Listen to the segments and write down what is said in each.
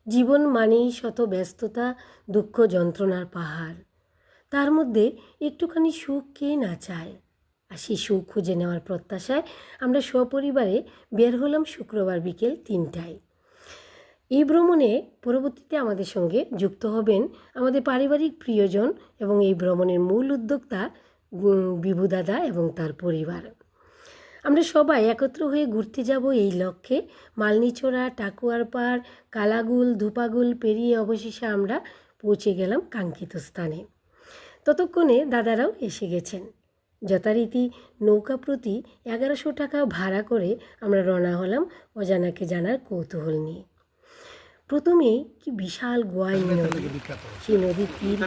জীবন মানেই শত ব্যস্ততা, দুঃখ, যন্ত্রণার পাহাড়। তার মধ্যে একটুখানি সুখ কে না চায়। আর সেই সুখ খুঁজে নেওয়ার প্রত্যাশায় আমরা সপরিবারে বের হলাম শুক্রবার বিকেল ৩টায়। এই ভ্রমণে পরবর্তীতে আমাদের সঙ্গে যুক্ত হবেন আমাদের পারিবারিক প্রিয়জন এবং এই ভ্রমণের মূল উদ্যোক্তা বিভু দাদা এবং তার পরিবার। আমরা সবাই একত্র হয়ে ঘুরতে যাব এই লক্ষ্যে। মালনীচড়া, টাকুয়ার পাড়, কালাগুল, ধুপাগুল পেরিয়ে অবশেষে আমরা পৌঁছে গেলাম কাঙ্ক্ষিত স্থানে। ততক্ষণে দাদারাও এসে গেছেন। যথারীতি নৌকা প্রতি ১১০০ টাকা ভাড়া করে আমরা রওনা হলাম অজানাকে জানার কৌতূহল নিয়ে। প্রথমেই কি বিশাল গোয়াইন নদী, সেই নদীর তীর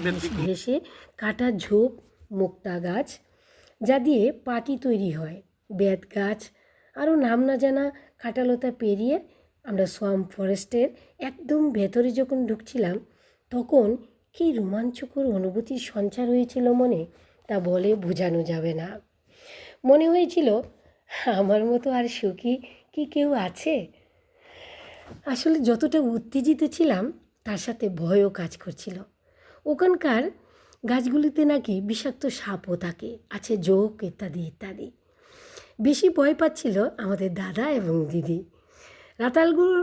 ঘেঁষে কাটা ঝোপ, মুক্তা গাছ, যা দিয়ে পাটি তৈরি হয়, বেত গাছ, আরও নাম না জানা কাঁটালতা পেরিয়ে আমরা সোয়াম্প ফরেস্টের একদম ভেতরে যখন ঢুকছিলাম, তখন কী রোমাঞ্চকর অনুভূতির সঞ্চার হয়েছিল মনে, তা বলে বোঝানো যাবে না। মনে হয়েছিল আমার মতো আর সুখী কি কেউ আছে। আসলে যতটা উত্তেজিত ছিলাম তার সাথে ভয়ও কাজ করছিল। ওখানকার গাছগুলিতে নাকি বিষাক্ত সাপও থাকে, আছে জোক ইত্যাদি ইত্যাদি। বেশি ভয় পাচ্ছিল আমাদের দাদা এবং দিদি। রাতালগুল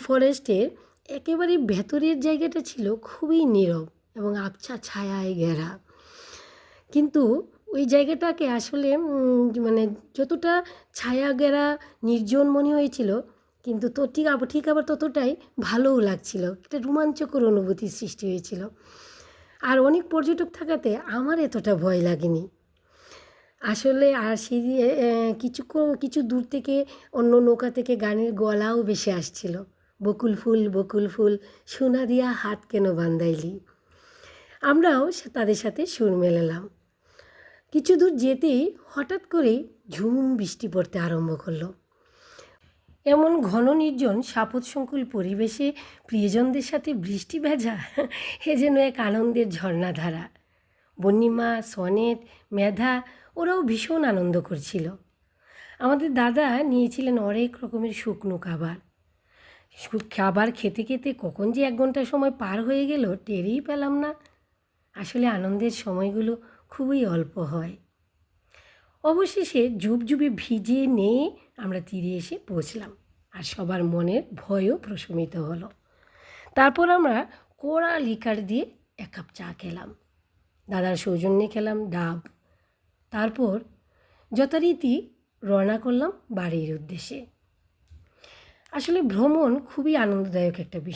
ফরেস্টের একেবারে ভেতরের জায়গাটা ছিল খুবই নীরব এবং আবছা ছায়ায় ঘেরা। কিন্তু ওই জায়গাটাকে আসলে মানে যতটা ছায়া ঘেরা নির্জন মনে হয়েছিল, কিন্তু তো ঠিক আবার ততটাই ভালোও লাগছিল। একটা রোমাঞ্চকর অনুভূতির সৃষ্টি হয়েছিল। আর অনেক পর্যটক থাকাতে আমার এতটা ভয় লাগেনি আসলে। আর সেই কিছু দূর থেকে অন্য নৌকা থেকে গানের গলাও ভেসে আসছিল, বকুল ফুল সোনা দিয়া হাত কেন বান্ধাইলি। আমরাও তাদের সাথে সুর মেলালাম। কিছু দূর যেতেই হঠাৎ করেই ঝুম বৃষ্টি পড়তে আরম্ভ করলো। এমন ঘন নির্জন সাপোৎসংকুল পরিবেশে প্রিয়জনদের সাথে বৃষ্টি ভেজা এ যেন এক আনন্দের ঝর্ণাধারা। বন্নিমা, সনেট, মেধা ওরাও ভীষণ আনন্দ করছিল। আমাদের দাদা নিয়েছিলেন অনেক রকমের শুকনো খাবার খেতে খেতে কখন যে ১ ঘন্টা সময় পার হয়ে গেল টেরই পেলাম না। আসলে আনন্দের সময়গুলো খুবই অল্প হয়। অবশেষে জুবজুবে ভিজে নিয়ে আমরা তীরে এসে পৌঁছলাম, আর সবার মনের ভয়ও প্রশমিত হলো। তারপর আমরা কড়া লিকার দিয়ে ১ কাপ চা খেলাম, দাদার সৌজন্যে খেলাম ডাব। তারপর যথারীতি রওনা করলাম বাড়ির উদ্দেশ্যে। আসলে ভ্রমণ খুবই আনন্দদায়ক একটা বিষয়।